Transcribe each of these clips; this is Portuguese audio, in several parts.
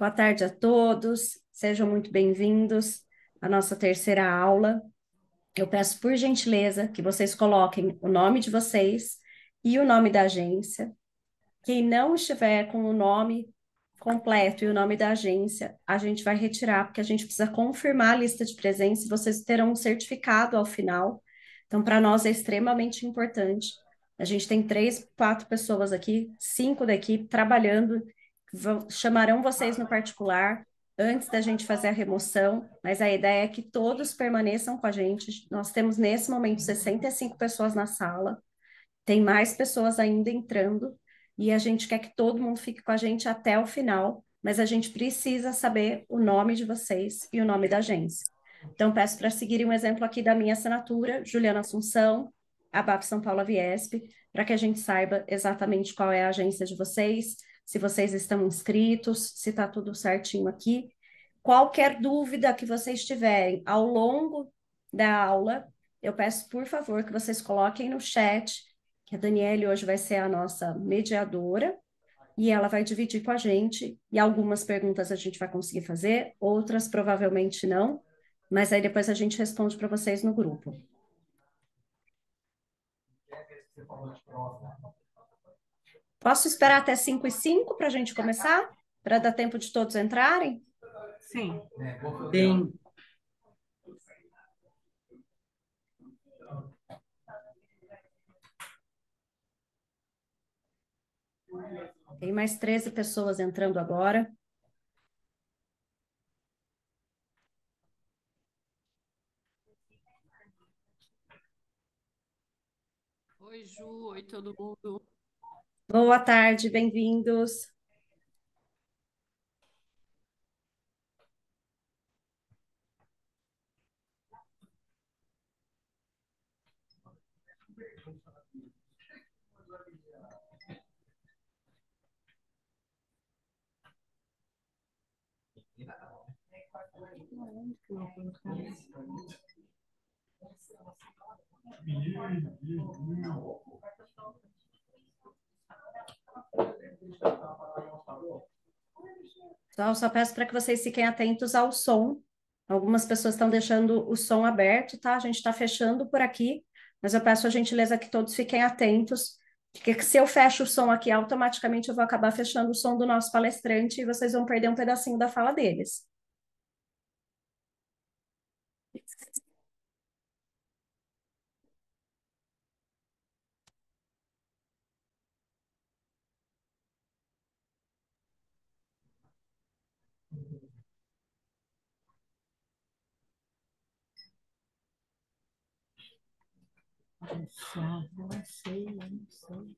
Boa tarde a todos, sejam muito bem-vindos à nossa terceira aula. Eu peço por gentileza que vocês coloquem o nome de vocês e o nome da agência. Quem não estiver com o nome completo e o nome da agência, a gente vai retirar, porque a gente precisa confirmar a lista de presença e vocês terão um certificado ao final. Então, para nós é extremamente importante. A gente tem 3, 4 pessoas aqui, 5 da equipe trabalhando, chamarão vocês no particular antes da gente fazer a remoção, mas a ideia é que todos permaneçam com a gente. Nós temos nesse momento 65 pessoas na sala, tem mais pessoas ainda entrando, e a gente quer que todo mundo fique com a gente até o final, mas a gente precisa saber o nome de vocês e o nome da agência. Então, peço para seguirem um exemplo aqui da minha assinatura, Juliana Assunção, ABAP São Paulo Viesp, para que a gente saiba exatamente qual é a agência de vocês, se vocês estão inscritos, se está tudo certinho aqui. Qualquer dúvida que vocês tiverem ao longo da aula, eu peço, por favor, que vocês coloquem no chat, que a Daniele hoje vai ser a nossa mediadora, e ela vai dividir com a gente, e algumas perguntas a gente vai conseguir fazer, outras provavelmente não, mas aí depois a gente responde para vocês no grupo. Posso esperar até 5:05 para a gente começar? Para dar tempo de todos entrarem? Sim. Sim. Tem mais 13 pessoas entrando agora. Oi, Ju. Oi, todo mundo. Boa tarde, bem-vindos. Então, só peço para que vocês fiquem atentos ao som. Algumas pessoas estão deixando o som aberto, tá? A gente está fechando por aqui, mas eu peço a gentileza que todos fiquem atentos, porque se eu fecho o som aqui, automaticamente eu vou acabar fechando o som do nosso palestrante e vocês vão perder um pedacinho da fala deles. Não sei, não sei.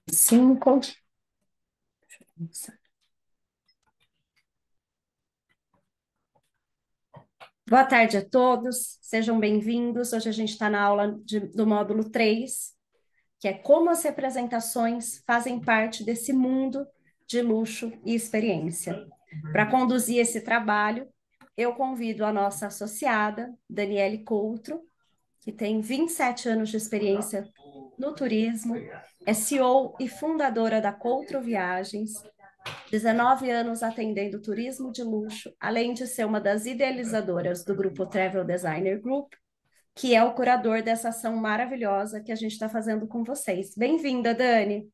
5. Boa tarde a todos, sejam bem-vindos. Hoje a gente está na aula do módulo 3, que é como as representações fazem parte desse mundo de luxo e experiência. Para conduzir esse trabalho, eu convido a nossa associada, Daniele Coutro, que tem 27 anos de experiência no turismo, é CEO e fundadora da Coutro Viagens, 19 anos atendendo turismo de luxo, além de ser uma das idealizadoras do grupo Travel Designer Group, que é o curador dessa ação maravilhosa que a gente está fazendo com vocês. Bem-vinda, Dani.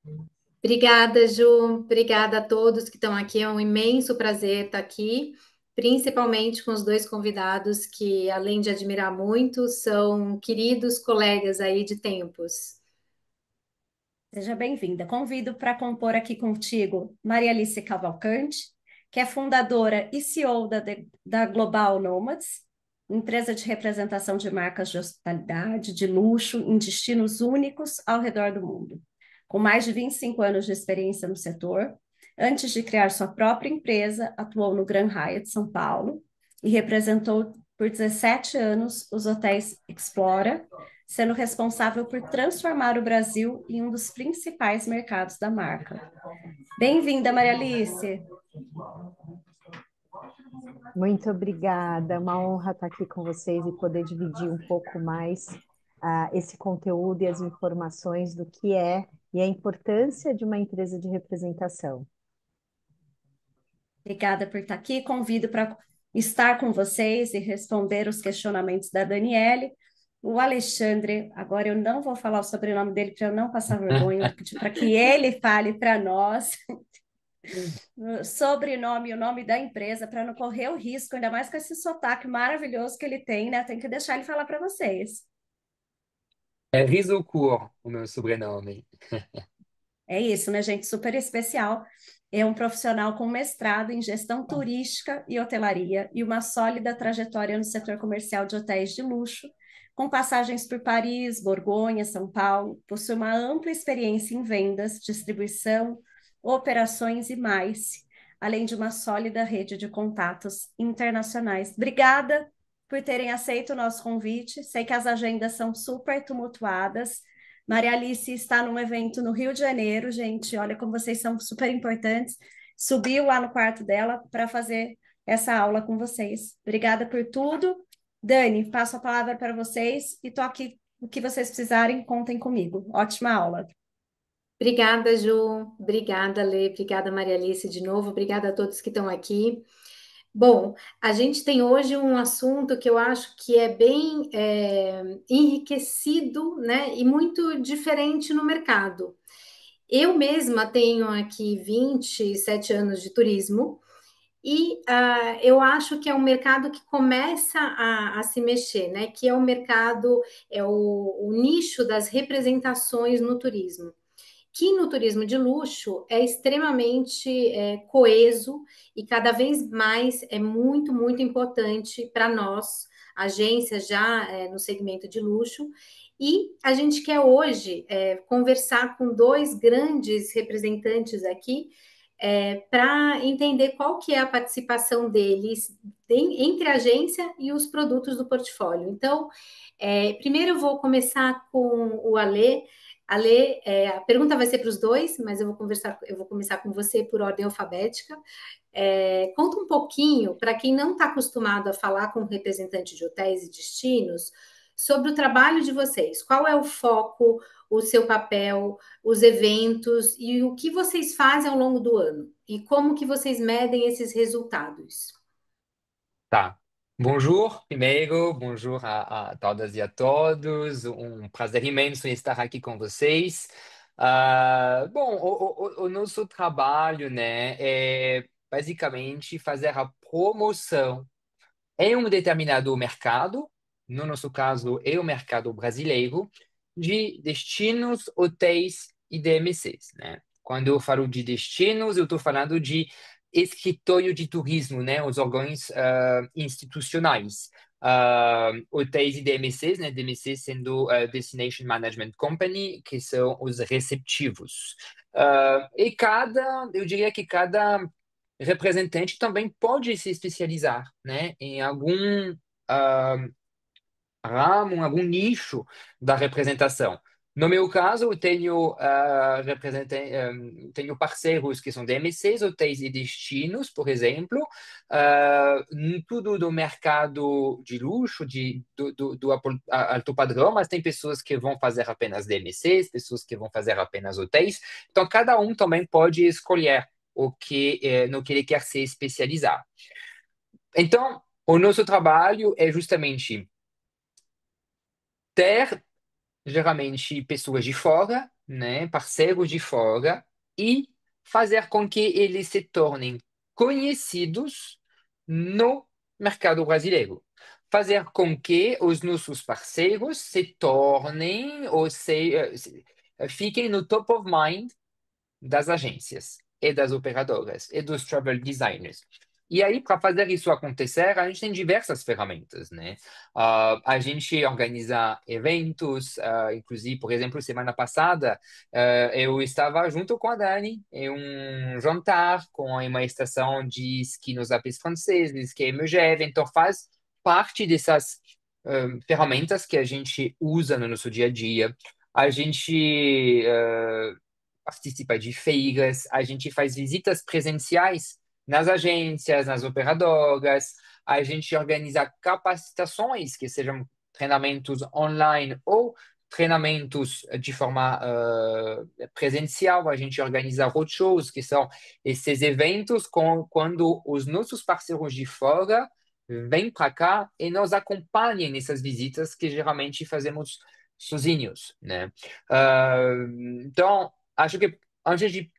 Obrigada, Ju. Obrigada a todos que estão aqui. É um imenso prazer estar aqui, principalmente com os dois convidados que, além de admirar muito, são queridos colegas aí de tempos. Seja bem-vinda. Convido para compor aqui contigo Maria Alice Cavalcante, que é fundadora e CEO da Global Nomads, empresa de representação de marcas de hospitalidade, de luxo, em destinos únicos ao redor do mundo. Com mais de 25 anos de experiência no setor, antes de criar sua própria empresa, atuou no Grand Hyatt São Paulo e representou por 17 anos os hotéis Explora, sendo responsável por transformar o Brasil em um dos principais mercados da marca. Bem-vinda, Maria Alice. Muito obrigada, uma honra estar aqui com vocês e poder dividir um pouco mais esse conteúdo e as informações do que é e a importância de uma empresa de representação. Obrigada por estar aqui. Convido para estar com vocês e responder os questionamentos da Daniele. O Alexandre, agora eu não vou falar o sobrenome dele para eu não passar vergonha, eu vou pedir para que ele fale para nós o sobrenome e o nome da empresa, para não correr o risco, ainda mais com esse sotaque maravilhoso que ele tem, né? Tem que deixar ele falar para vocês. É Rizukur, o meu sobrenome. É isso, né, gente? Super especial. É um profissional com mestrado em gestão turística e hotelaria e uma sólida trajetória no setor comercial de hotéis de luxo, com passagens por Paris, Borgonha, São Paulo. Possui uma ampla experiência em vendas, distribuição, operações e mais, além de uma sólida rede de contatos internacionais. Obrigada por terem aceito o nosso convite. Sei que as agendas são super tumultuadas. Maria Alice está num evento no Rio de Janeiro, gente. Olha como vocês são super importantes. Subiu lá no quarto dela para fazer essa aula com vocês. Obrigada por tudo. Dani, passo a palavra para vocês e estou aqui. O que vocês precisarem, contem comigo. Ótima aula. Obrigada, Ju. Obrigada, Lê. Obrigada, Maria Alice, de novo. Obrigada a todos que estão aqui. Bom, a gente tem hoje um assunto que eu acho que é bem enriquecido, né, e muito diferente no mercado. Eu mesma tenho aqui 27 anos de turismo e eu acho que é um mercado que começa a se mexer, né? Que é o mercado, o nicho das representações no turismo, que no turismo de luxo é extremamente coeso e cada vez mais é muito, muito importante para nós, agências já no segmento de luxo. E a gente quer hoje conversar com dois grandes representantes aqui para entender qual que é a participação deles entre a agência e os produtos do portfólio. Então, primeiro eu vou começar com o Alê. Ale, a pergunta vai ser para os dois, mas eu vou começar com você por ordem alfabética. Conta um pouquinho, para quem não está acostumado a falar com representante de hotéis e destinos, sobre o trabalho de vocês. Qual é o foco, o seu papel, os eventos e o que vocês fazem ao longo do ano? E como que vocês medem esses resultados? Tá. Bonjour, primeiro, bonjour a todas e a todos. Um prazer imenso em estar aqui com vocês. Bom, o nosso trabalho, né, é basicamente fazer a promoção em um determinado mercado, no nosso caso é o mercado brasileiro, de destinos, hotéis e DMCs, né? Quando eu falo de destinos, eu estou falando de escritório de turismo, né? Os órgãos institucionais. Hotéis e DMCs, né? DMCs sendo Destination Management Company, que são os receptivos. Eu diria que cada representante também pode se especializar, né, em algum ah, ramo, em algum nicho da representação. No meu caso, eu tenho, tenho parceiros que são DMCs, hotéis e destinos, por exemplo, em tudo do mercado de luxo, do alto padrão, mas tem pessoas que vão fazer apenas DMCs, pessoas que vão fazer apenas hotéis. Então, cada um também pode escolher no que ele quer se especializar. Então, o nosso trabalho é justamente ter geralmente pessoas de fora, né, parceiros de fora, e fazer com que eles se tornem conhecidos no mercado brasileiro. Fazer com que os nossos parceiros se tornem fiquem no top of mind das agências e das operadoras e dos travel designers. E aí, para fazer isso acontecer, a gente tem diversas ferramentas, né? A gente organiza eventos, inclusive, por exemplo, semana passada, eu estava junto com a Dani em um jantar com uma estação de esqui nos Alpes franceses, que é Megève, então faz parte dessas ferramentas que a gente usa no nosso dia a dia. A gente participa de feiras, a gente faz visitas presenciais nas agências, nas operadoras, a gente organiza capacitações que sejam treinamentos online ou treinamentos de forma presencial. A gente organiza roadshows, que são esses eventos quando os nossos parceiros de fora vêm para cá e nos acompanham nessas visitas que geralmente fazemos sozinhos, né? Então, acho que antes de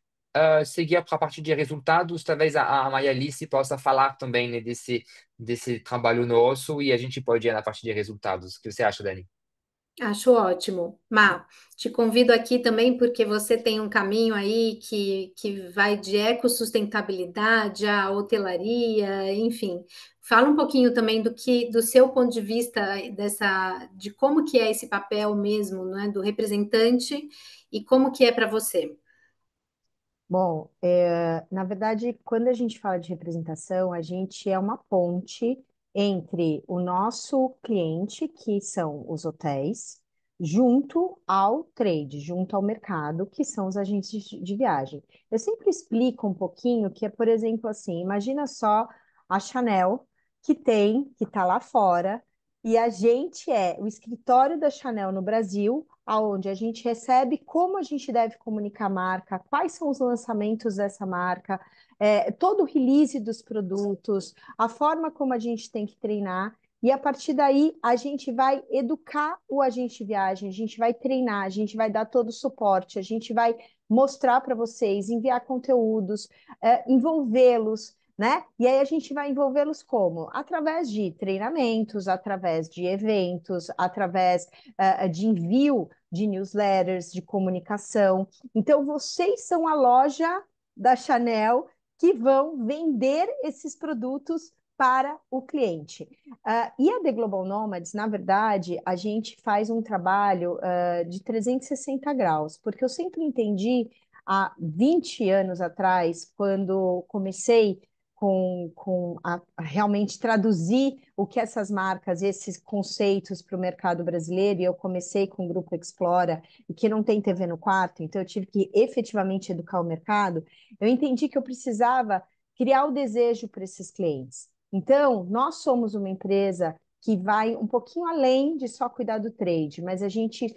seguir para a parte de resultados, talvez a Maria Alice possa falar também, né, desse trabalho nosso e a gente pode ir na parte de resultados. O que você acha, Dani? Acho ótimo. Má, te convido aqui também porque você tem um caminho aí que vai de ecossustentabilidade à hotelaria, enfim. Fala um pouquinho também do seu ponto de vista de como que é esse papel mesmo, né, do representante e como que é para você. Bom, na verdade, quando a gente fala de representação, a gente é uma ponte entre o nosso cliente, que são os hotéis, junto ao trade, junto ao mercado, que são os agentes de viagem. Eu sempre explico um pouquinho que é, por exemplo, assim, imagina só a Chanel, que está lá fora, e a gente é o escritório da Chanel no Brasil, aonde a gente recebe como a gente deve comunicar a marca, quais são os lançamentos dessa marca, todo o release dos produtos, a forma como a gente tem que treinar. E a partir daí, a gente vai educar o agente de viagem, a gente vai treinar, a gente vai dar todo o suporte, a gente vai mostrar para vocês, enviar conteúdos, envolvê-los, né? E aí a gente vai envolvê-los como? Através de treinamentos, através de eventos, através de envio de newsletters, de comunicação. Então, vocês são a loja da Chanel que vão vender esses produtos para o cliente. E a The Global Nomads, na verdade, a gente faz um trabalho de 360 graus, porque eu sempre entendi há 20 anos atrás, quando comecei a realmente traduzir o que essas marcas, esses conceitos para o mercado brasileiro, e eu comecei com o Grupo Explora, e que não tem TV no quarto, então eu tive que efetivamente educar o mercado, eu entendi que eu precisava criar o desejo para esses clientes. Então, nós somos uma empresa que vai um pouquinho além de só cuidar do trade, mas a gente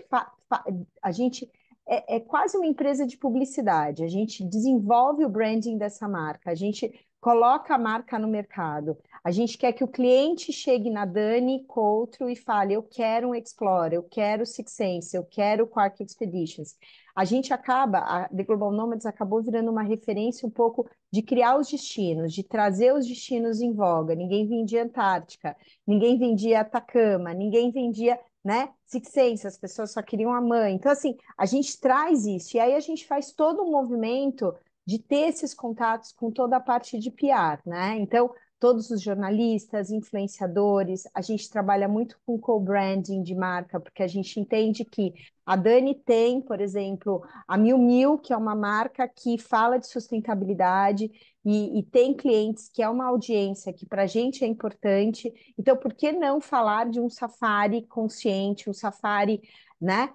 é quase uma empresa de publicidade. A gente desenvolve o branding dessa marca, a gente coloca a marca no mercado. A gente quer que o cliente chegue na Dani Coutro e fale: eu quero um Explorer, eu quero o Six Sense, eu quero o Quark Expeditions. A The Global Nomads acabou virando uma referência um pouco de criar os destinos, de trazer os destinos em voga. Ninguém vendia Antártica, ninguém vendia Atacama, ninguém vendia, né, Six Sense, as pessoas só queriam a mãe. Então, assim, a gente traz isso, e aí a gente faz todo um movimento de ter esses contatos com toda a parte de PR, né? Então, todos os jornalistas, influenciadores, a gente trabalha muito com co-branding de marca, porque a gente entende que a Dani tem, por exemplo, a Miu Miu, que é uma marca que fala de sustentabilidade e tem clientes que é uma audiência que para a gente é importante. Então, por que não falar de um safari consciente, um safari, né?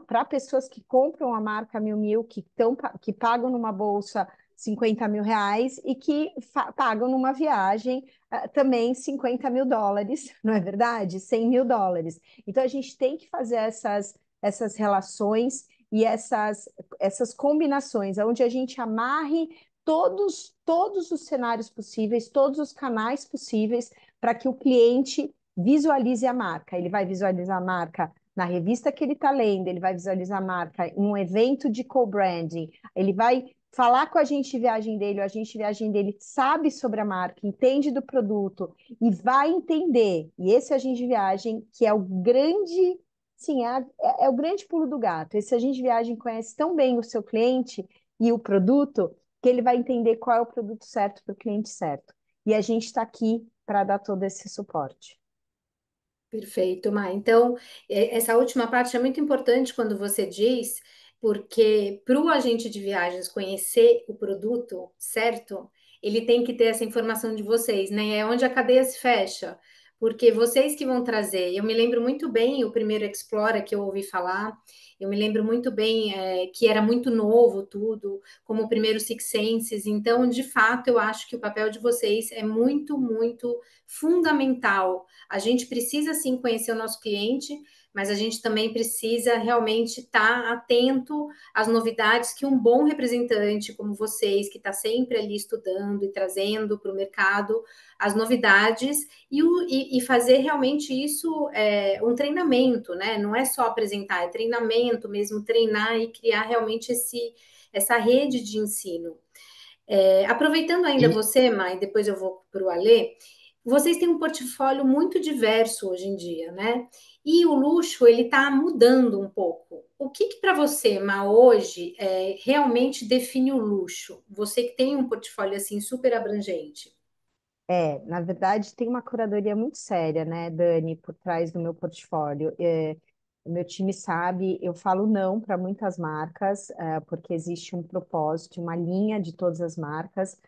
Para pessoas que compram a marca Miu Miu, que pagam numa bolsa 50 mil reais e que pagam numa viagem também 50 mil dólares, não é verdade? 100 mil dólares. Então a gente tem que fazer essas relações e essas combinações, onde a gente amarre todos os cenários possíveis, todos os canais possíveis, para que o cliente visualize a marca. Ele vai visualizar a marca na revista que ele está lendo, ele vai visualizar a marca em um evento de co-branding, ele vai falar com a agente de viagem dele, o agente de viagem dele sabe sobre a marca, entende do produto e vai entender. E esse agente de viagem, que é o grande, sim, é o grande pulo do gato. Esse agente de viagem conhece tão bem o seu cliente e o produto que ele vai entender qual é o produto certo para o cliente certo. E a gente está aqui para dar todo esse suporte. Perfeito, Má. Então, essa última parte é muito importante quando você diz, porque para o agente de viagens conhecer o produto certo, ele tem que ter essa informação de vocês, né? É onde a cadeia se fecha, porque vocês que vão trazer. Eu me lembro muito bem o primeiro Explora que eu ouvi falar, eu me lembro muito bem que era muito novo tudo, como o primeiro Six Senses. Então, de fato, eu acho que o papel de vocês é muito, muito fundamental. A gente precisa sim conhecer o nosso cliente, mas a gente também precisa realmente estar atento às novidades que um bom representante como vocês, que está sempre ali estudando e trazendo para o mercado as novidades e fazer realmente isso um treinamento, né? Não é só apresentar, é treinamento mesmo, treinar e criar realmente essa rede de ensino. Aproveitando ainda E você, Mai, depois eu vou para o Alê, vocês têm um portfólio muito diverso hoje em dia, né? E o luxo, ele está mudando um pouco. O que para você, Ma, hoje, realmente define o luxo? Você que tem um portfólio assim super abrangente. Na verdade, tem uma curadoria muito séria, né, Dani, por trás do meu portfólio. O meu time sabe, eu falo não para muitas marcas, porque existe um propósito, uma linha de todas as marcas,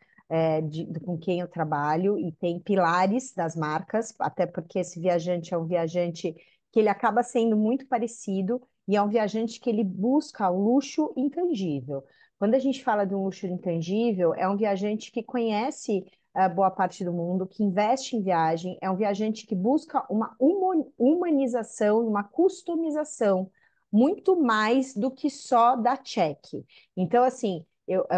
com quem eu trabalho, e tem pilares das marcas, até porque esse viajante é um viajante que ele acaba sendo muito parecido, e é um viajante que ele busca o luxo intangível. Quando a gente fala de um luxo intangível, é um viajante que conhece boa parte do mundo, que investe em viagem, é um viajante que busca uma humanização, uma customização, muito mais do que só dar check. Então, assim,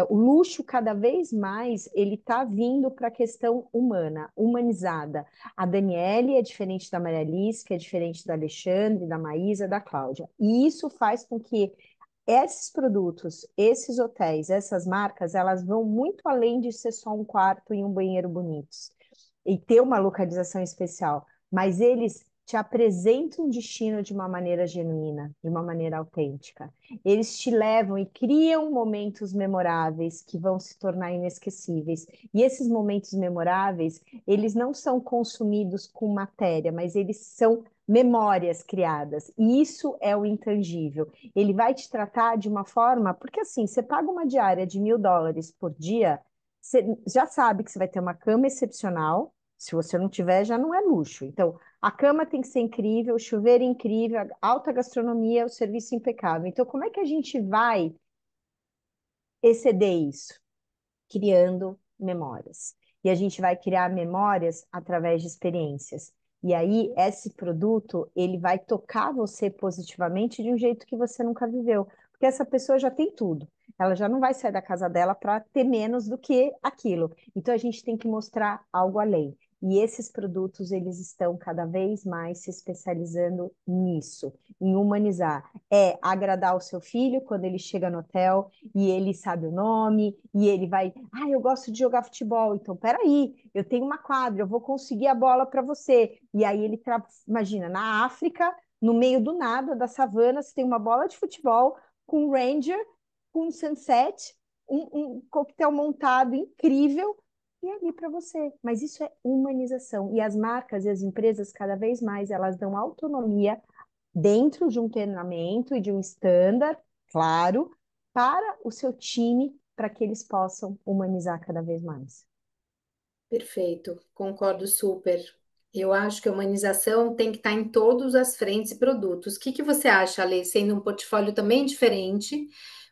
o luxo cada vez mais ele está vindo para a questão humana, humanizada. A Daniele é diferente da Maria Alice, que é diferente da Alexandre, da Maísa, da Cláudia. E isso faz com que esses produtos, esses hotéis, essas marcas, elas vão muito além de ser só um quarto e um banheiro bonitos e ter uma localização especial, mas eles te apresentam o destino de uma maneira genuína, de uma maneira autêntica. Eles te levam e criam momentos memoráveis que vão se tornar inesquecíveis. E esses momentos memoráveis, eles não são consumidos com matéria, mas eles são memórias criadas. E isso é o intangível. Ele vai te tratar de uma forma, porque assim, você paga uma diária de US$ 1.000 por dia, você já sabe que você vai ter uma cama excepcional. Se você não tiver, já não é luxo. Então, a cama tem que ser incrível, o chuveiro incrível, a alta gastronomia, o serviço impecável. Então, como é que a gente vai exceder isso? Criando memórias. E a gente vai criar memórias através de experiências. E aí, esse produto, ele vai tocar você positivamente de um jeito que você nunca viveu. Porque essa pessoa já tem tudo. Ela já não vai sair da casa dela para ter menos do que aquilo. Então, a gente tem que mostrar algo além. E esses produtos, eles estão cada vez mais se especializando nisso, em humanizar. É agradar o seu filho quando ele chega no hotel, e ele sabe o nome, e ele vai, eu gosto de jogar futebol, então peraí, eu tenho uma quadra, eu vou conseguir a bola para você. E aí imagina, na África, no meio do nada, da savana, você tem uma bola de futebol com um Ranger, com um Sunset, um coquetel montado incrível, e é ali para você. Mas isso é humanização. E as marcas e as empresas, cada vez mais, elas dão autonomia dentro de um treinamento e de um standard, claro, para o seu time, para que eles possam humanizar cada vez mais. Perfeito, concordo super. Eu acho que a humanização tem que estar em todas as frentes e produtos. O que você acha, Ale, sendo um portfólio também diferente?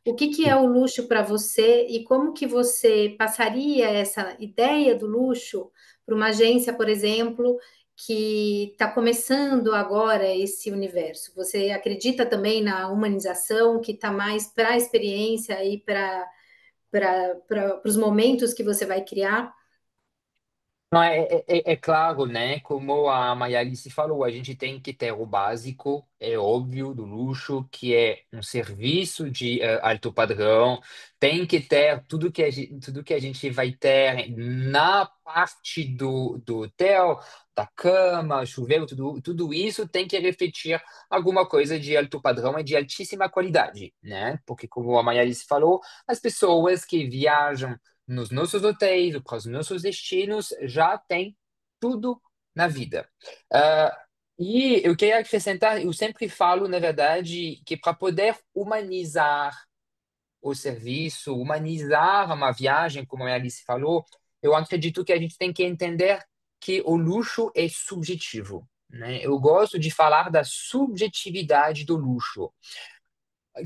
O que é o luxo para você e como que você passaria essa ideia do luxo para uma agência, por exemplo, que está começando agora esse universo? Você acredita também na humanização, que está mais para a experiência e para os momentos que você vai criar? Não, é claro, né? Como a Maria Alice falou, a gente tem que ter o básico, é óbvio, do luxo, que é um serviço de alto padrão. Tem que ter tudo que a gente vai ter na parte do hotel, da cama, chuveiro, tudo isso tem que refletir alguma coisa de alto padrão e de altíssima qualidade, né? Porque, como a Maria Alice falou, as pessoas que viajam nos nossos hotéis, para os nossos destinos, já tem tudo na vida. Ah, e eu queria acrescentar, eu sempre falo, na verdade, que para poder humanizar o serviço, humanizar uma viagem, como a Alice falou, eu acredito que a gente tem que entender que o luxo é subjetivo, né? Eu gosto de falar da subjetividade do luxo,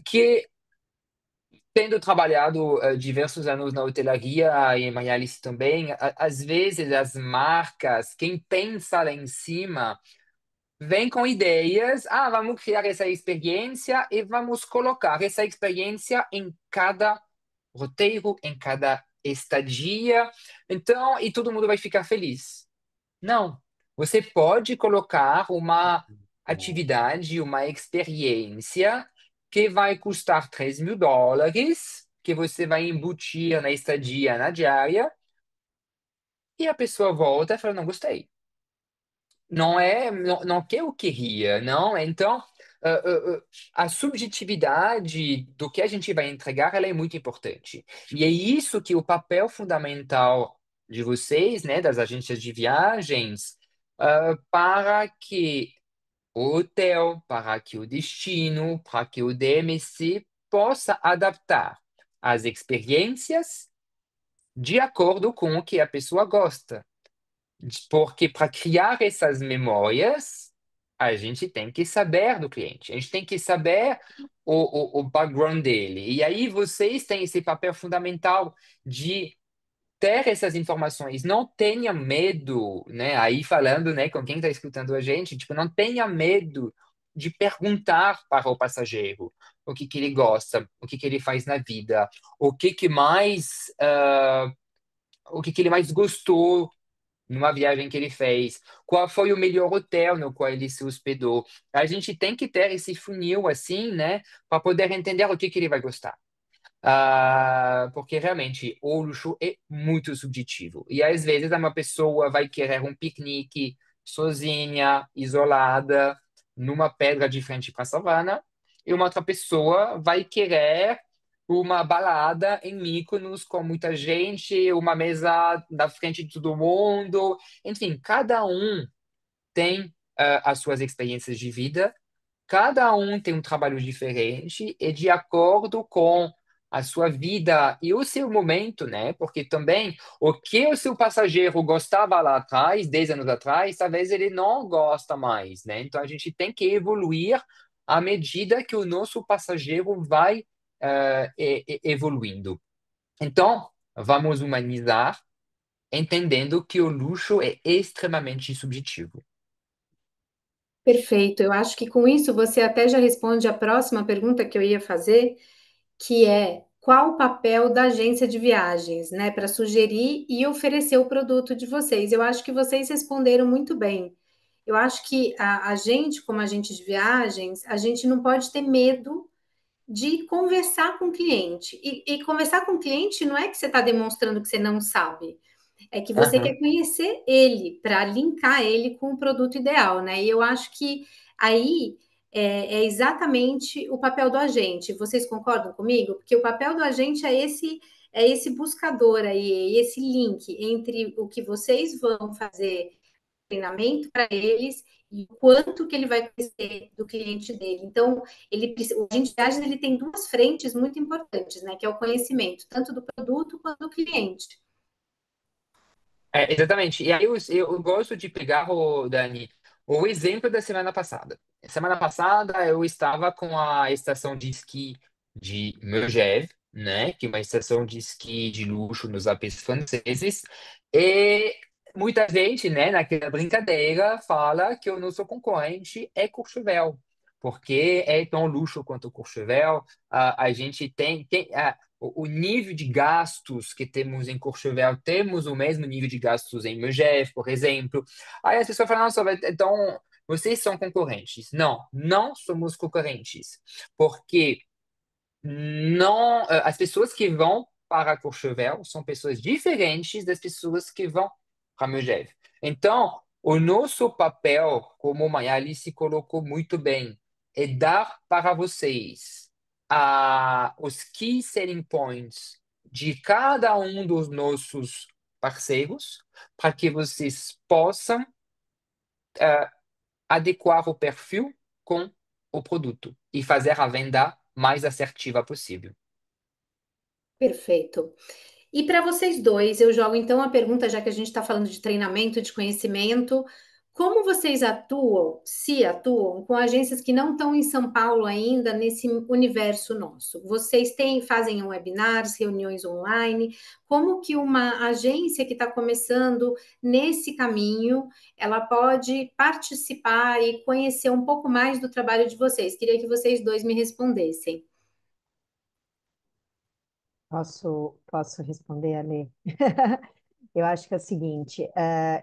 que tendo trabalhado diversos anos na hotelaria e em Miami também, às vezes as marcas, quem pensa lá em cima, vem com ideias, vamos criar essa experiência e vamos colocar essa experiência em cada roteiro, em cada estadia, então, e todo mundo vai ficar feliz. Não. Você pode colocar uma atividade, uma experiência que vai custar US$ 3.000, que você vai embutir na estadia, na diária, e a pessoa volta e fala, não gostei. Não é, não que eu queria, não. Então, a subjetividade do que a gente vai entregar, ela é muito importante. E é isso que o papel fundamental de vocês, né, das agências de viagens, para que o hotel, para que o destino, para que o DMC possa adaptar as experiências de acordo com o que a pessoa gosta. Porque para criar essas memórias, a gente tem que saber do cliente, a gente tem que saber o background dele. E aí vocês têm esse papel fundamental de ter essas informações. Não tenha medo, né? Aí falando, né, com quem está escutando a gente, tipo, não tenha medo de perguntar para o passageiro o que que ele gosta, o que que ele faz na vida, o que que mais, o que que ele mais gostou numa viagem que ele fez, qual foi o melhor hotel no qual ele se hospedou. A gente tem que ter esse funil assim, né, para poder entender o que que ele vai gostar. Porque realmente o luxo é muito subjetivo. E às vezes uma pessoa vai querer um piquenique sozinha, isolada, numa pedra de frente para a savana, e uma outra pessoa vai querer uma balada em Mykonos com muita gente, uma mesa na frente de todo mundo. Enfim, cada um tem as suas experiências de vida. Cada um tem um trabalho diferente e de acordo com a sua vida e o seu momento, né? Porque também o que o seu passageiro gostava lá atrás, 10 anos atrás, talvez ele não gosta mais, né? Então a gente tem que evoluir à medida que o nosso passageiro vai evoluindo. Então, vamos humanizar, entendendo que o luxo é extremamente subjetivo. Perfeito. Eu acho que com isso você até já responde a próxima pergunta que eu ia fazer, que é qual o papel da agência de viagens, né, para sugerir e oferecer o produto de vocês. Eu acho que vocês responderam muito bem. Eu acho que a gente, como agente de viagens, a gente não pode ter medo de conversar com o cliente. E conversar com o cliente não é que você está demonstrando que você não sabe, é que você Aham. quer conhecer ele para linkar ele com o produto ideal, né? E eu acho que aí é exatamente o papel do agente. Vocês concordam comigo? Porque o papel do agente é esse buscador aí, é esse link entre o que vocês vão fazer treinamento para eles e o quanto que ele vai conhecer do cliente dele. Então, o agente de viagens ele tem duas frentes muito importantes, né? Que é o conhecimento, tanto do produto quanto do cliente. Exatamente. E aí eu gosto de pegar, Dani, o exemplo da semana passada. Semana passada eu estava com a estação de esqui de Megève, né, que é uma estação de esqui de luxo nos Alpes franceses, e muita gente, né, naquela brincadeira, fala que o nosso concorrente é Courchevel, porque é tão luxo quanto o Courchevel. A gente o nível de gastos que temos em Courchevel, temos o mesmo nível de gastos em Megève, por exemplo. Aí as pessoas falam, nossa, então vocês são concorrentes. Não, não somos concorrentes, porque não, as pessoas que vão para Courchevel são pessoas diferentes das pessoas que vão para Megève. Então, o nosso papel, como a Mayali se colocou muito bem, é dar para vocês os key selling points de cada um dos nossos parceiros, para que vocês possam adequar o perfil com o produto e fazer a venda mais assertiva possível. Perfeito. E para vocês dois, eu jogo então a pergunta, já que a gente está falando de treinamento, de conhecimento, como vocês atuam, se atuam, com agências que não estão em São Paulo ainda, nesse universo nosso? Vocês fazem webinars, reuniões online? Como que uma agência que está começando nesse caminho, ela pode participar e conhecer um pouco mais do trabalho de vocês? Queria que vocês dois me respondessem. Posso responder, Ale? Eu acho que é o seguinte,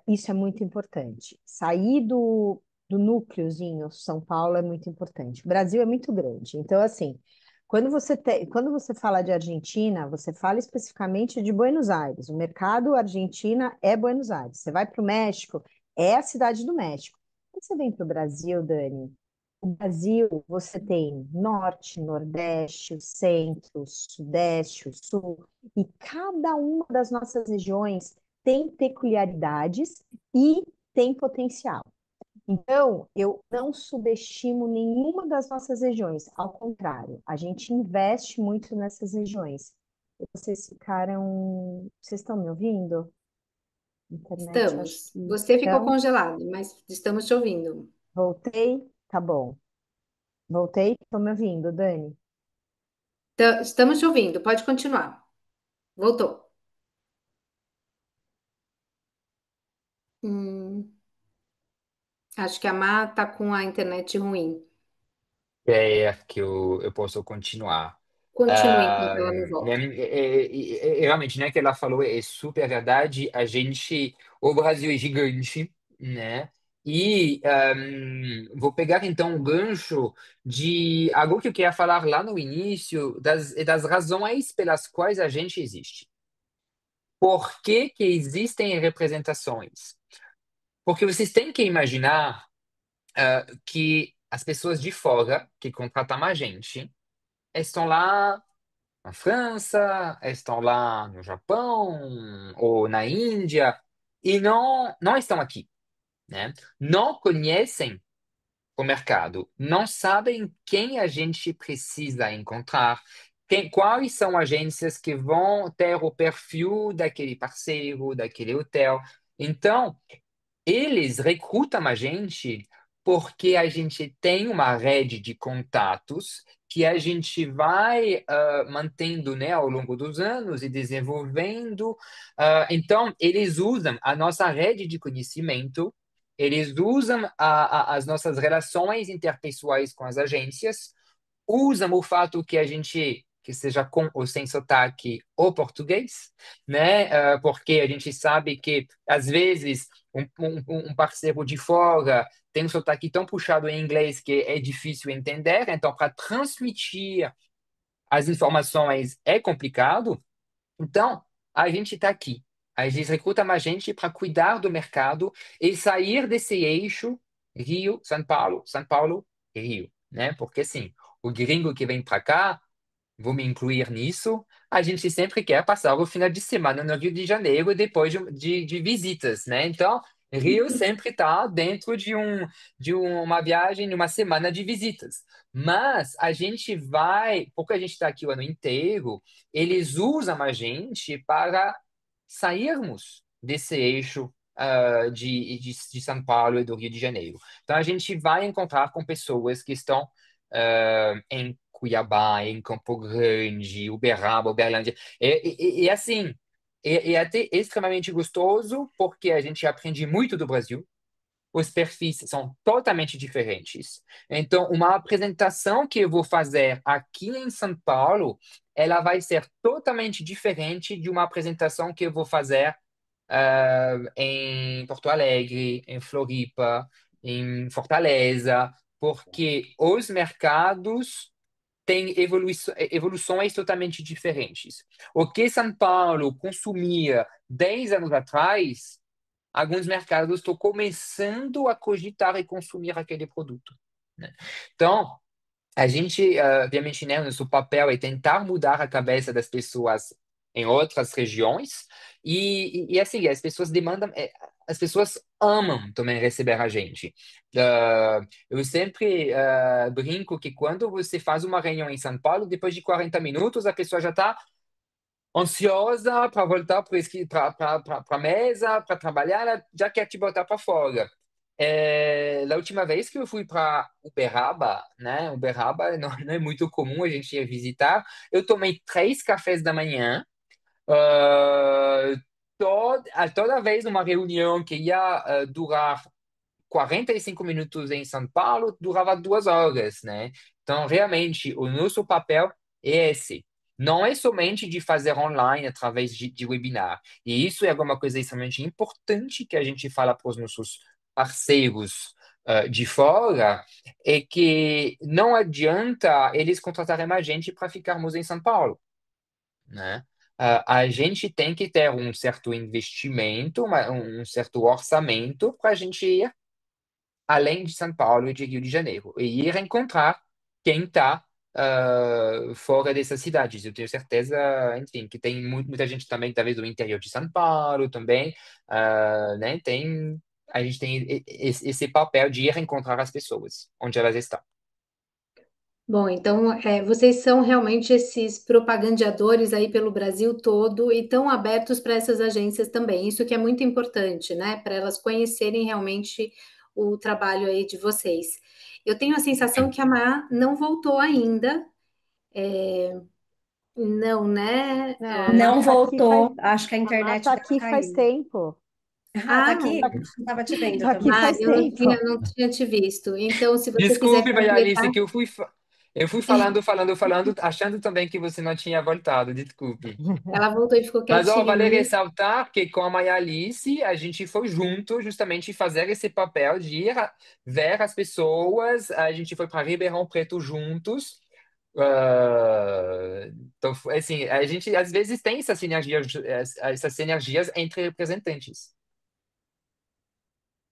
isso é muito importante. Sair do núcleozinho São Paulo é muito importante. O Brasil é muito grande. Então, assim, quando você fala de Argentina, você fala especificamente de Buenos Aires. O mercado Argentina é Buenos Aires. Você vai para o México, é a cidade do México. Quando você vem para o Brasil, Dani, o Brasil, você tem norte, nordeste, o centro, o sudeste, o sul, e cada uma das nossas regiões tem peculiaridades e tem potencial. Então, eu não subestimo nenhuma das nossas regiões, ao contrário, a gente investe muito nessas regiões. Vocês ficaram. Vocês estão me ouvindo? Internet, eu acho Estamos. que. Você ficou Então, congelado, mas estamos te ouvindo. voltei? Tá bom. Voltei? Estão me ouvindo, Dani? Estamos te ouvindo, pode continuar. Voltou. Hum, acho que a Má está com a internet ruim. É que eu posso continuar. Continue enquanto Ah, ela não volta. realmente, né, que ela falou é super verdade. O Brasil é gigante, né? E vou pegar então um gancho de algo que eu queria falar lá no início, das razões pelas quais a gente existe. Por que que existem representações? Porque vocês têm que imaginar que as pessoas de fora que contratam a gente estão lá na França, estão lá no Japão ou na Índia e não estão aqui, né? Não conhecem o mercado, não sabem quem a gente precisa encontrar, quais são agências que vão ter o perfil daquele parceiro, daquele hotel. Então, eles recrutam a gente porque a gente tem uma rede de contatos que a gente vai mantendo, né, ao longo dos anos e desenvolvendo. Então, eles usam a nossa rede de conhecimento, eles usam as nossas relações interpessoais com as agências, usam o fato que a gente que seja com ou sem sotaque ou português, né? Porque a gente sabe que às vezes um parceiro de fora tem um sotaque tão puxado em inglês que é difícil entender, então para transmitir as informações é complicado. Então, a gente está aqui. A gente recruta mais gente para cuidar do mercado e sair desse eixo Rio, São Paulo, Rio, né? Porque assim, o gringo que vem para cá, vou me incluir nisso, a gente sempre quer passar o final de semana no Rio de Janeiro depois de visitas, né? Então, Rio sempre está dentro de uma viagem, de uma semana de visitas. Mas a gente vai, porque a gente está aqui o ano inteiro, eles usam a gente para sairmos desse eixo de São Paulo e do Rio de Janeiro. Então, a gente vai encontrar com pessoas que estão em Cuiabá, em Campo Grande, Uberaba, Uberlândia. E assim, é até extremamente gostoso, porque a gente aprende muito do Brasil. Os perfis são totalmente diferentes. Então, uma apresentação que eu vou fazer aqui em São Paulo, ela vai ser totalmente diferente de uma apresentação que eu vou fazer em Porto Alegre, em Floripa, em Fortaleza, porque os mercados têm evoluções totalmente diferentes. O que São Paulo consumia 10 anos atrás, alguns mercados estão começando a cogitar e consumir aquele produto, né? Então, a gente, obviamente, né, o nosso papel é tentar mudar a cabeça das pessoas em outras regiões assim, as pessoas demandam, as pessoas amam também receber a gente. Eu sempre brinco que quando você faz uma reunião em São Paulo, depois de 40 minutos, a pessoa já está ansiosa para voltar para a mesa, para trabalhar, ela já quer te botar para fora. Na última vez que eu fui para Uberaba, né? Uberaba não é muito comum a gente ir visitar. Eu tomei 3 cafés da manhã. ah, toda vez uma reunião que ia durar 45 minutos em São Paulo, durava 2 horas, né? Então, realmente, o nosso papel é esse. Não é somente de fazer online através de webinar. E isso é alguma coisa extremamente importante que a gente fala para os nossos parceiros de fora, é que não adianta eles contratarem a gente para ficarmos em São Paulo, né? A gente tem que ter um certo investimento, um certo orçamento para a gente ir além de São Paulo e de Rio de Janeiro, e ir encontrar quem está fora dessas cidades. Eu tenho certeza, enfim, que tem muita gente também, talvez do interior de São Paulo também, né? A gente tem esse papel de ir encontrar as pessoas onde elas estão. Bom, então vocês são realmente esses propagandeadores aí pelo Brasil todo e estão abertos para essas agências também. Isso que é muito importante, né? Para elas conhecerem realmente o trabalho aí de vocês. Eu tenho a sensação que a Má não voltou ainda. Não, né? Não, a Não Má tá aqui faz, voltou, acho que a a Má internet tá dela aqui faz caiu. tempo. Ah, tá Ah, aqui? Tá, Não estava te vendo tá aqui também. faz eu não tinha, tempo. não tinha te visto. Então, se você quiser Desculpe, Maria completar, Alice, que eu fui falando, achando também que você não tinha voltado. Desculpe. ela voltou e ficou Mas, ó, quietinha vale ali. ressaltar que com a Maria Alice, a gente foi junto justamente fazer esse papel de ir ver as pessoas. A gente foi para Ribeirão Preto juntos. Então, assim, a gente às vezes tem essas sinergias entre representantes.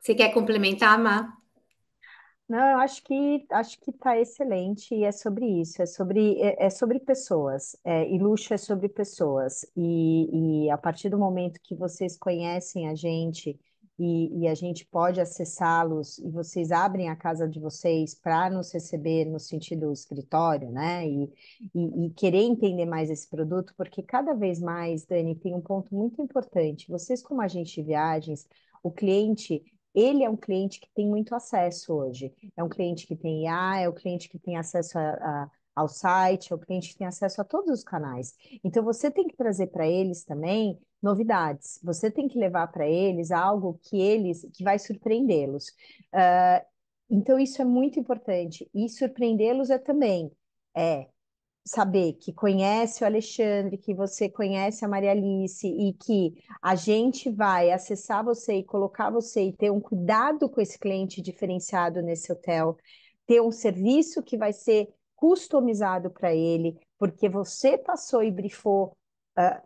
Você quer complementar, Má? Não, eu acho que está excelente e é sobre isso, é sobre pessoas, e luxo é sobre pessoas. E a partir do momento que vocês conhecem a gente e a gente pode acessá-los e vocês abrem a casa de vocês para nos receber no sentido escritório, né? E querer entender mais esse produto, porque cada vez mais, Dani, tem um ponto muito importante. Vocês, como agente de viagens, o cliente. Ele é um cliente que tem muito acesso hoje. É um cliente que tem IA, é o cliente que tem acesso ao site, é o cliente que tem acesso a todos os canais. Então, você tem que trazer para eles também novidades. Você tem que levar para eles algo que vai surpreendê-los. Ah, então, isso é muito importante. E surpreendê-los é também. É, saber que conhece o Alexandre, que você conhece a Maria Alice e que a gente vai acessar você e colocar você e ter um cuidado com esse cliente diferenciado nesse hotel, ter um serviço que vai ser customizado para ele, porque você passou e brifou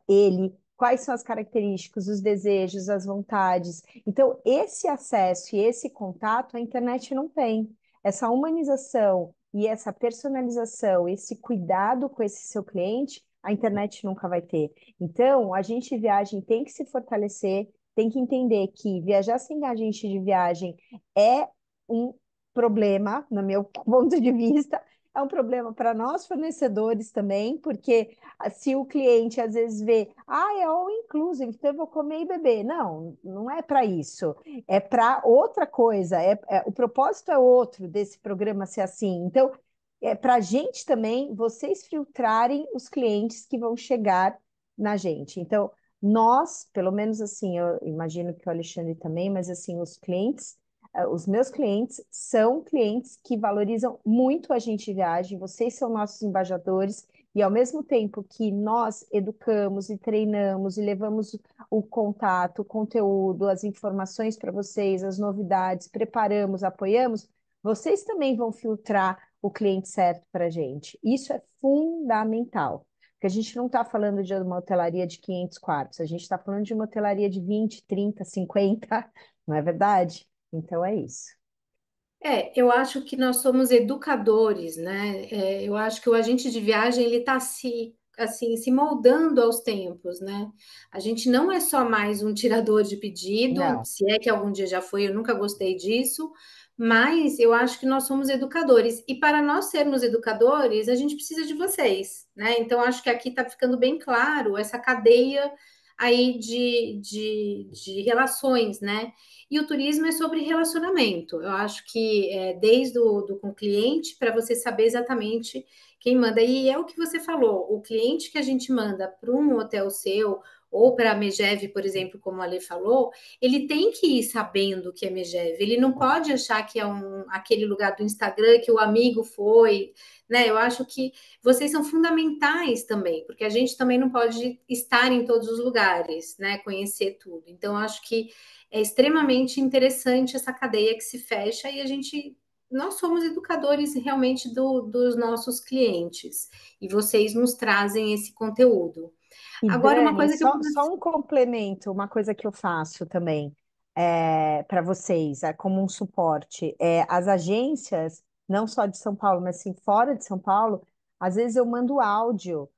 ele. Quais são as características, os desejos, as vontades. Então, esse acesso e esse contato a internet não tem. Essa humanização e essa personalização, esse cuidado com esse seu cliente, a internet nunca vai ter. Então, a agente de viagem tem que se fortalecer, tem que entender que viajar sem agente de viagem é um problema, no meu ponto de vista, é um problema para nós fornecedores também, porque se o cliente às vezes vê, é all inclusive, então eu vou comer e beber. Não, não é para isso. É para outra coisa. O propósito é outro desse programa ser assim. Então, é para a gente também, vocês filtrarem os clientes que vão chegar na gente. Então, nós, pelo menos assim, eu imagino que o Alexandre também, mas assim, os meus clientes são clientes que valorizam muito a gente de viagem, vocês são nossos embaixadores, e ao mesmo tempo que nós educamos e treinamos e levamos o contato, o conteúdo, as informações para vocês, as novidades, preparamos, apoiamos, vocês também vão filtrar o cliente certo para a gente. Isso é fundamental. Porque a gente não está falando de uma hotelaria de 500 quartos, a gente está falando de uma hotelaria de 20, 30, 50, não é verdade? Então é isso. Eu acho que nós somos educadores, né? Eu acho que o agente de viagem ele está se moldando aos tempos, né? A gente não é só mais um tirador de pedido, Não. se é que algum dia já foi, eu nunca gostei disso, mas eu acho que nós somos educadores, e para nós sermos educadores, a gente precisa de vocês, né? Então, acho que aqui está ficando bem claro essa cadeia aí de relações, né? E o turismo é sobre relacionamento. Eu acho que desde com o cliente, para você saber exatamente quem manda. E é o que você falou, o cliente que a gente manda para um hotel seu, ou para a Megeve, por exemplo, como a Ale falou, ele tem que ir sabendo que é Megeve. Ele não pode achar que é aquele lugar do Instagram que o amigo foi, né? Eu acho que vocês são fundamentais também, porque a gente também não pode estar em todos os lugares, né? Conhecer tudo. Então, eu acho que é extremamente interessante essa cadeia que se fecha e nós somos educadores realmente dos nossos clientes e vocês nos trazem esse conteúdo. E Agora, uma Dani, coisa que eu só um complemento, uma coisa que eu faço também para vocês, como um suporte, as agências, não só de São Paulo, mas sim fora de São Paulo, às vezes eu mando áudio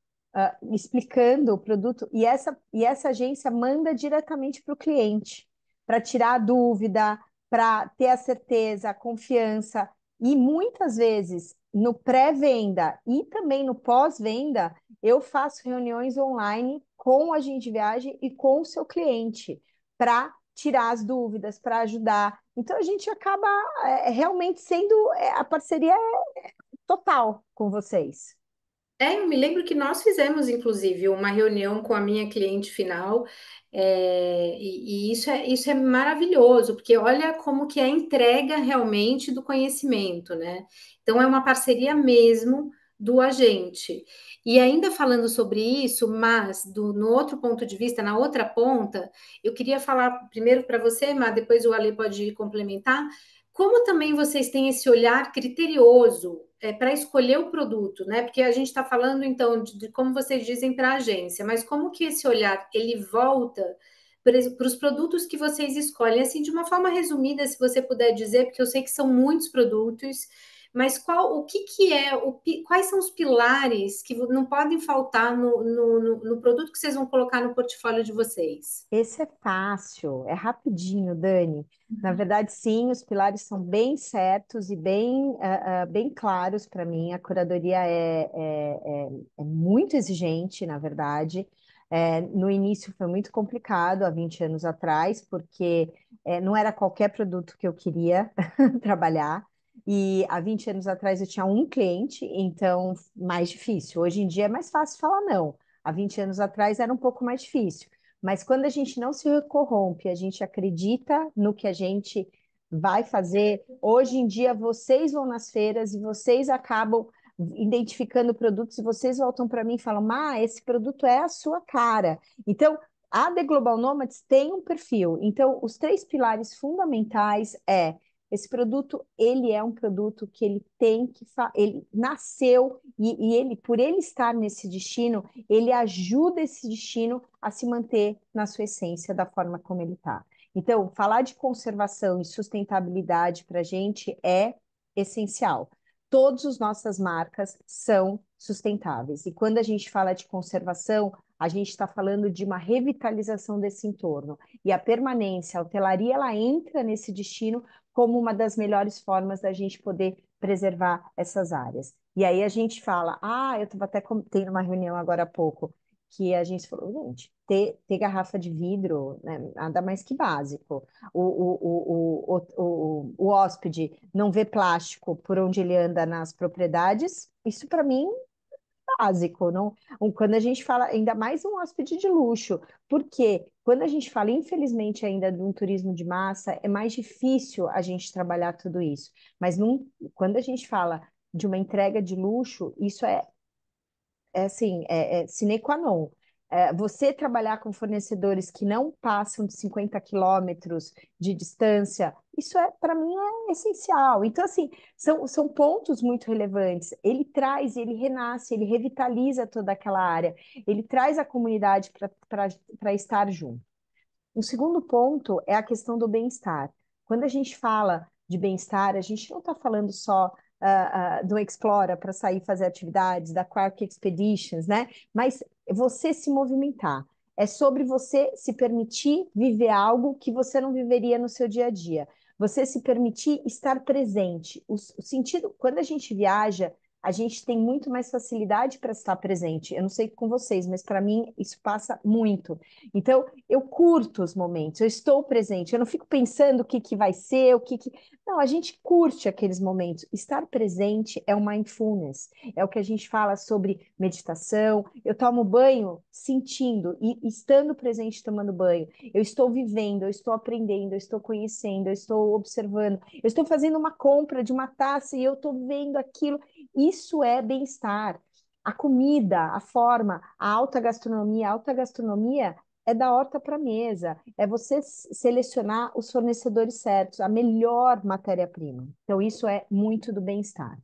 explicando o produto e essa agência manda diretamente para o cliente, para tirar a dúvida, para ter a certeza, a confiança. E muitas vezes, no pré-venda e também no pós-venda, eu faço reuniões online com o agente de viagem e com o seu cliente para tirar as dúvidas, para ajudar. Então a gente acaba realmente sendo a parceria total com vocês. eu me lembro que nós fizemos, inclusive, uma reunião com a minha cliente final, e isso é maravilhoso, porque olha como que é a entrega realmente do conhecimento, né? Então, é uma parceria mesmo do agente. E ainda falando sobre isso, mas no outro ponto de vista, na outra ponta, eu queria falar primeiro para você, mas depois o Ale pode complementar, como também vocês têm esse olhar criterioso para escolher o produto, né? Porque a gente está falando então de como vocês dizem para a agência, mas como que esse olhar ele volta para os produtos que vocês escolhem, assim, de uma forma resumida, se você puder dizer, porque eu sei que são muitos produtos, mas o que que quais são os pilares que não podem faltar no produto que vocês vão colocar no portfólio de vocês? Esse é fácil, é rapidinho, Dani. Na verdade, sim, os pilares são bem certos e bem claros para mim. A curadoria é muito exigente, na verdade. No início foi muito complicado, há 20 anos atrás, porque não era qualquer produto que eu queria trabalhar. E há 20 anos atrás eu tinha um cliente, então mais difícil. Hoje em dia é mais fácil falar não. Há 20 anos atrás era um pouco mais difícil. Mas quando a gente não se corrompe, a gente acredita no que a gente vai fazer. Hoje em dia, vocês vão nas feiras e vocês acabam identificando produtos e vocês voltam para mim e falam: esse produto é a sua cara. Então, a The Global Nomads tem um perfil. Então, os três pilares fundamentais esse produto, ele é um produto que ele tem que ele nasceu e ele, por ele estar nesse destino, ele ajuda esse destino a se manter na sua essência da forma como ele está. Então, falar de conservação e sustentabilidade para a gente é essencial. Todas as nossas marcas são sustentáveis. E quando a gente fala de conservação, a gente está falando de uma revitalização desse entorno. E a permanência, a hotelaria, ela entra nesse destino como uma das melhores formas da gente poder preservar essas áreas. E aí a gente fala, eu estava até tendo uma reunião agora há pouco, que a gente falou, gente, ter garrafa de vidro, né, nada mais que básico. O hóspede não vê plástico por onde ele anda nas propriedades, isso para mim básico, não? Quando a gente fala, ainda mais um hóspede de luxo, porque quando a gente fala, infelizmente, ainda de um turismo de massa, é mais difícil a gente trabalhar tudo isso. Mas quando a gente fala de uma entrega de luxo, isso é sine qua non. Você trabalhar com fornecedores que não passam de 50 quilômetros de distância, isso para mim, é essencial. Então, assim, são pontos muito relevantes. Ele traz, ele renasce, ele revitaliza toda aquela área, ele traz a comunidade para estar junto. Um segundo ponto é a questão do bem-estar. Quando a gente fala de bem-estar, a gente não está falando só do Explora para sair fazer atividades, da Quark Expeditions, né? Mas você se movimentar. É sobre você se permitir viver algo que você não viveria no seu dia a dia. você se permitir estar presente. O sentido, quando a gente viaja, a gente tem muito mais facilidade para estar presente. Eu não sei com vocês, mas para mim isso passa muito. Então, eu curto os momentos, eu estou presente, eu não fico pensando o que que vai ser, o que que. Não, a gente curte aqueles momentos. Estar presente é o mindfulness, é o que a gente fala sobre meditação. Eu tomo banho sentindo e estando presente tomando banho. Eu estou vivendo, eu estou aprendendo, eu estou conhecendo, eu estou observando, eu estou fazendo uma compra de uma taça e eu estou vendo aquilo. Isso é bem-estar. A comida, a forma, a alta gastronomia é da horta para a mesa, é você selecionar os fornecedores certos, a melhor matéria-prima. Então, isso é muito do bem-estar.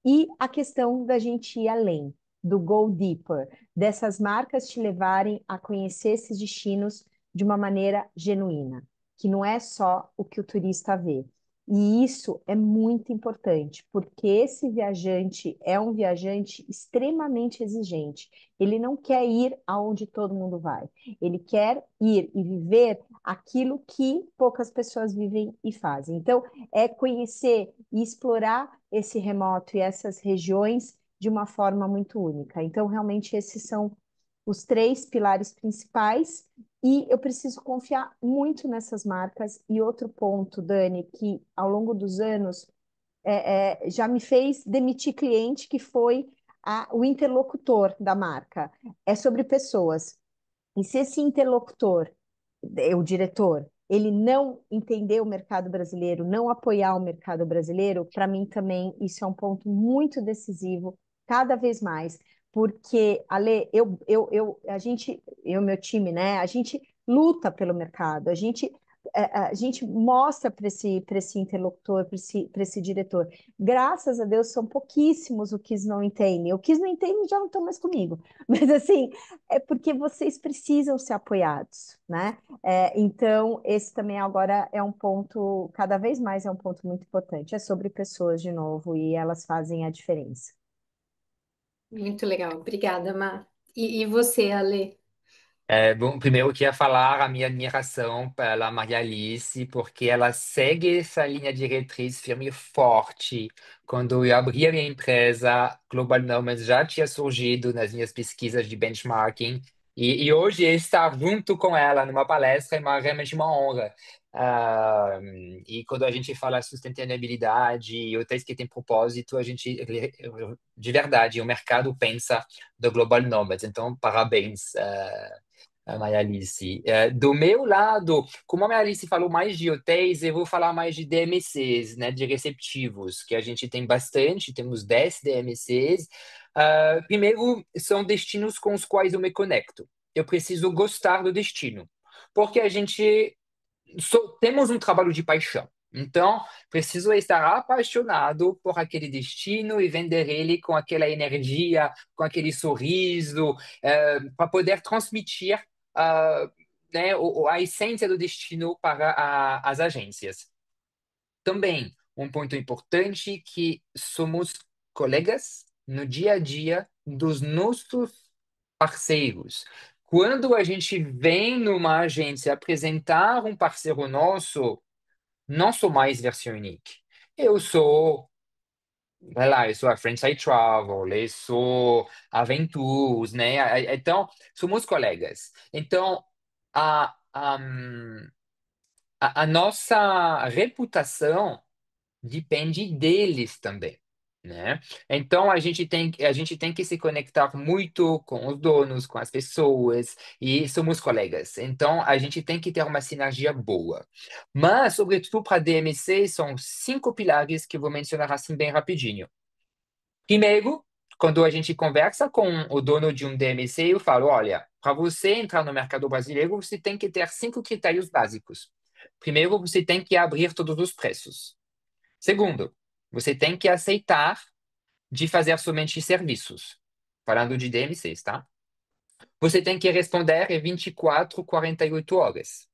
E a questão da gente ir além, do go deeper, dessas marcas te levarem a conhecer esses destinos de uma maneira genuína, que não é só o que o turista vê. E isso é muito importante, porque esse viajante é um viajante extremamente exigente. Ele não quer ir aonde todo mundo vai. Ele quer ir e viver aquilo que poucas pessoas vivem e fazem. Então, é conhecer e explorar esse remoto e essas regiões de uma forma muito única. Então, realmente, esses são os três pilares principais e eu preciso confiar muito nessas marcas. E outro ponto, Dani, que ao longo dos anos já me fez demitir cliente, que foi o interlocutor da marca. É sobre pessoas. E se esse interlocutor, o diretor, ele não entender o mercado brasileiro, não apoiar o mercado brasileiro, para mim também isso é um ponto muito decisivo, cada vez mais, porque, Ale, a gente, eu e meu time, né, a gente luta pelo mercado, a gente mostra para esse interlocutor, para esse diretor. Graças a Deus, são pouquíssimos o que não entendem. O que não entendem já não estão mais comigo. Mas, assim, é porque vocês precisam ser apoiados, né? Então, esse também agora é um ponto, cada vez mais é um ponto muito importante. É sobre pessoas, de novo, e elas fazem a diferença. Muito legal. Obrigada, Má. E você, Ale? Bom, primeiro eu queria falar a minha admiração pela Maria Alice, porque ela segue essa linha diretriz firme e forte. Quando eu abri a minha empresa, Global Nomads já tinha surgido nas minhas pesquisas de benchmarking, e hoje estar junto com ela numa palestra é realmente uma honra. Ah, e quando a gente fala sustentabilidade e hotéis que têm propósito, a gente, de verdade, o mercado pensa do Global Nomads. Então, parabéns. A Maria Alice. Do meu lado, como a Maria Alice falou mais de hotéis, eu vou falar mais de DMCs, né, de receptivos, que a gente tem bastante, temos 10 DMCs. Primeiro, são destinos com os quais eu me conecto. Eu preciso gostar do destino, porque a gente temos um trabalho de paixão. Então, preciso estar apaixonado por aquele destino e vender ele com aquela energia, com aquele sorriso, para poder transmitir ah, né, a essência do destino para as agências. Também, um ponto importante que somos colegas no dia a dia dos nossos parceiros. Quando a gente vem numa agência apresentar um parceiro nosso, não sou mais versão unique. Eu sou, vai lá, eu sou a Friendside Travel, eu sou a Ventus, né? Então, somos colegas. Então, a nossa reputação depende deles também, né? Então a gente tem que se conectar muito com os donos, com as pessoas e somos colegas. Então a gente tem que ter uma sinergia boa. Mas sobretudo para DMC são cinco pilares que eu vou mencionar assim bem rapidinho. Primeiro, quando a gente conversa com o dono de um DMC, eu falo, olha, para você entrar no mercado brasileiro, você tem que ter cinco critérios básicos. Primeiro, você tem que abrir todos os preços. Segundo, você tem que aceitar de fazer somente serviços. Falando de DMCs, tá? Você tem que responder em 24, 48 horas.